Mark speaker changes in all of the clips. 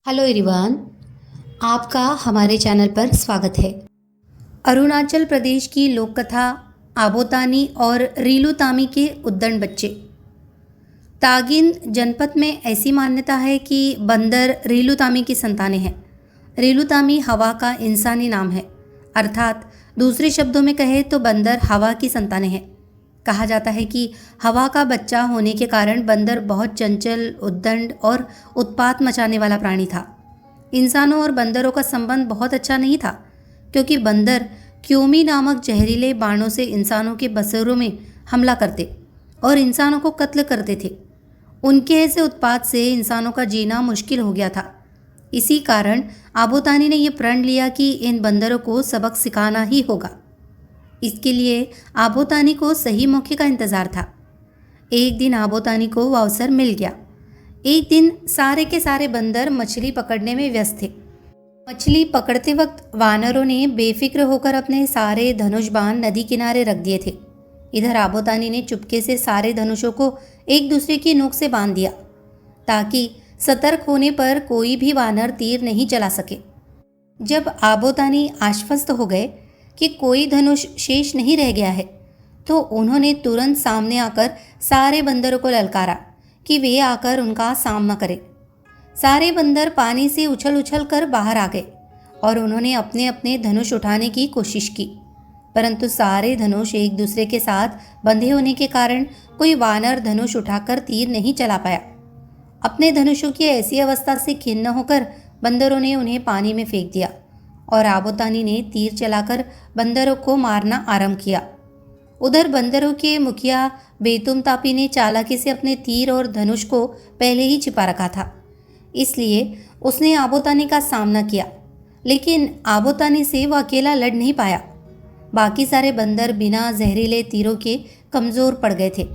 Speaker 1: Hello everyone, आपका हमारे channel पर स्वागत है। अरुणाचल प्रदेश की लोक कथा आबोतानी और रीलूतामी के उद्दंड बच्चे। तागिन जनपद में ऐसी मान्यता है कि बंदर रीलूतामी की संतानें हैं। रीलूतामी हवा का इंसानी नाम है, अर्थात दूसरे शब्दों में कहे तो बंदर हवा की संतानें हैं। कहा जाता है कि हवा का बच्चा होने के कारण बंदर बहुत चंचल, उद्दंड और उत्पात मचाने वाला प्राणी था। इंसानों और बंदरों का संबंध बहुत अच्छा नहीं था, क्योंकि बंदर क्योमी नामक जहरीले बाणों से इंसानों के बसेरों में हमला करते और इंसानों को कत्ल करते थे। उनके ऐसे उत्पात से इंसानों का जीना मुश्किल हो गया था। इसी कारण आबोतानी ने यह प्रण लिया कि इन बंदरों को सबक सिखाना ही होगा। इसके लिए आबोतानी को सही मौके का इंतज़ार था। एक दिन आबोतानी को वह अवसर मिल गया। एक दिन सारे के सारे बंदर मछली पकड़ने में व्यस्त थे। मछली पकड़ते वक्त वानरों ने बेफिक्र होकर अपने सारे धनुष बाण नदी किनारे रख दिए थे। इधर आबोतानी ने चुपके से सारे धनुषों को एक दूसरे की नोक से बांध दिया, ताकि सतर्क होने पर कोई भी वानर तीर नहीं चला सके। जब आबोतानी आश्वस्त हो गए कि कोई धनुष शेष नहीं रह गया है, तो उन्होंने तुरंत सामने आकर सारे बंदरों को ललकारा कि वे आकर उनका सामना करें। सारे बंदर पानी से उछल उछल कर बाहर आ गए और उन्होंने अपने अपने धनुष उठाने की कोशिश की, परंतु सारे धनुष एक दूसरे के साथ बंधे होने के कारण कोई वानर धनुष उठाकर तीर नहीं चला पाया। अपने धनुषों की ऐसी अवस्था से खिन्न होकर बंदरों ने उन्हें पानी में फेंक दिया और आबोतानी ने तीर चलाकर बंदरों को मारना आरंभ किया। उधर बंदरों के मुखिया बेतुम तापी ने चालाकी से अपने तीर और धनुष को पहले ही छिपा रखा था, इसलिए उसने आबोतानी का सामना किया, लेकिन आबोतानी से वह अकेला लड़ नहीं पाया। बाकी सारे बंदर बिना जहरीले तीरों के कमज़ोर पड़ गए थे,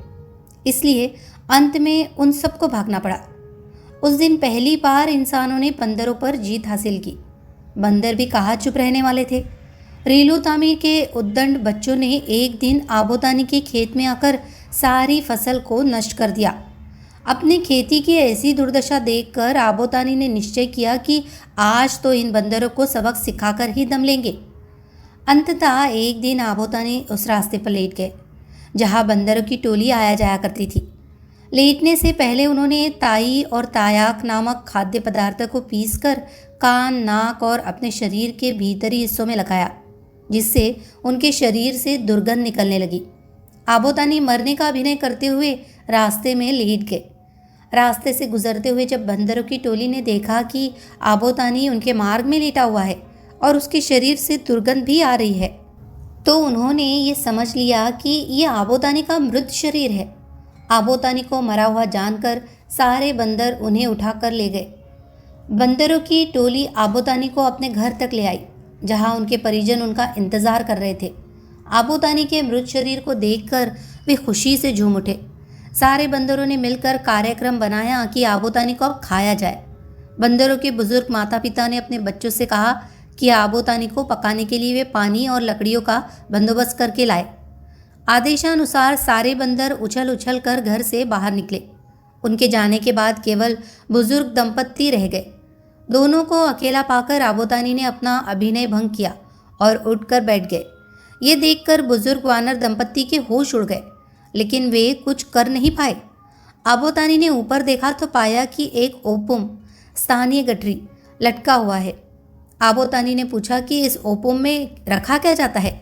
Speaker 1: इसलिए अंत में उन सबको भागना पड़ा। उस दिन पहली बार इंसानों ने बंदरों पर जीत हासिल की। बंदर भी कहाँ चुप रहने वाले थे। रीलूतामी के उद्दंड बच्चों ने एक दिन आबोतानी के खेत में आकर सारी फसल को नष्ट कर दिया। अपनी खेती की ऐसी दुर्दशा देखकर आबोतानी ने निश्चय किया कि आज तो इन बंदरों को सबक सिखाकर ही दम लेंगे। अंततः एक दिन आबोतानी उस रास्ते पर लेट गए जहाँ बंदरों की टोली आया जाया करती थी। लेटने से पहले उन्होंने ताई और तायाक नामक खाद्य पदार्थ को पीसकर कान, नाक और अपने शरीर के भीतरी हिस्सों में लगाया, जिससे उनके शरीर से दुर्गंध निकलने लगी। आबोतानी मरने का अभिनय करते हुए रास्ते में लेट गए। रास्ते से गुजरते हुए जब बंदरों की टोली ने देखा कि आबोतानी उनके मार्ग में लेटा हुआ है और उसके शरीर से दुर्गंध भी आ रही है, तो उन्होंने ये समझ लिया कि ये आबोतानी का मृत शरीर है। आबोतानी को मरा हुआ जानकर सारे बंदर उन्हें उठाकर ले गए। बंदरों की टोली आबोतानी को अपने घर तक ले आई, जहां उनके परिजन उनका इंतजार कर रहे थे। आबोतानी के मृत शरीर को देखकर वे खुशी से झूम उठे। सारे बंदरों ने मिलकर कार्यक्रम बनाया कि आबोतानी को अब खाया जाए। बंदरों के बुजुर्ग माता पिता ने अपने बच्चों से कहा कि आबोतानी को पकाने के लिए वे पानी और लकड़ियों का बंदोबस्त करके लाए। आदेशानुसार सारे बंदर उछल उछल कर घर से बाहर निकले। उनके जाने के बाद केवल बुजुर्ग दंपत्ति रह गए। दोनों को अकेला पाकर आबोतानी ने अपना अभिनय भंग किया और उठकर बैठ गए। ये देखकर बुजुर्ग वानर दंपत्ति के होश उड़ गए, लेकिन वे कुछ कर नहीं पाए। आबोतानी ने ऊपर देखा तो पाया कि एक ओपुम, स्थानीय गठरी, लटका हुआ है। आबोतानी ने पूछा कि इस ओपुम में रखा क्या जाता है।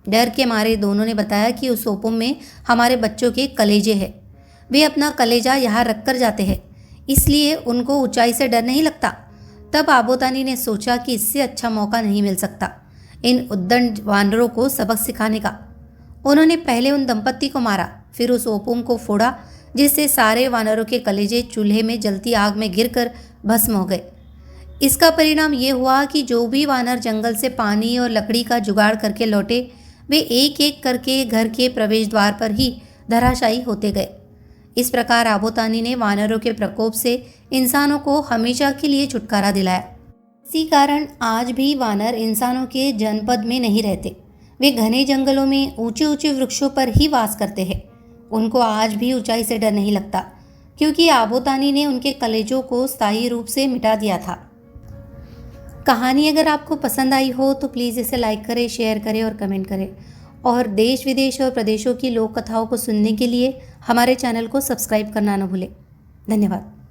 Speaker 1: डर के मारे दोनों ने बताया कि उस ओपुम में हमारे बच्चों के कलेजे हैं। वे अपना कलेजा यहाँ रख कर जाते हैं, इसलिए उनको ऊंचाई से डर नहीं लगता। तब आबोतानी ने सोचा कि इससे अच्छा मौका नहीं मिल सकता इन उद्दंड वानरों को सबक सिखाने का। उन्होंने पहले उन दंपत्ति को मारा, फिर उस ओपुम को फोड़ा, जिससे सारे वानरों के कलेजे चूल्हे में जलती आग में गिरकर भस्म हो गए। इसका परिणाम ये हुआ कि जो भी वानर जंगल से पानी और लकड़ी का जुगाड़ करके लौटे, वे एक एक करके घर के प्रवेश द्वार पर ही धराशायी होते गए। इस प्रकार आबोतानी ने वानरों के प्रकोप से इंसानों को हमेशा के लिए छुटकारा दिलाया। इसी कारण आज भी वानर इंसानों के जनपद में नहीं रहते। वे घने जंगलों में ऊंचे ऊंचे वृक्षों पर ही वास करते हैं। उनको आज भी ऊंचाई से डर नहीं लगता, क्योंकि आबोतानी ने उनके कलेजों को स्थायी रूप से मिटा दिया था। कहानी अगर आपको पसंद आई हो तो प्लीज़ इसे लाइक करें, शेयर करें और कमेंट करें। और देश विदेश और प्रदेशों की लोक कथाओं को सुनने के लिए हमारे चैनल को सब्सक्राइब करना न भूलें। धन्यवाद।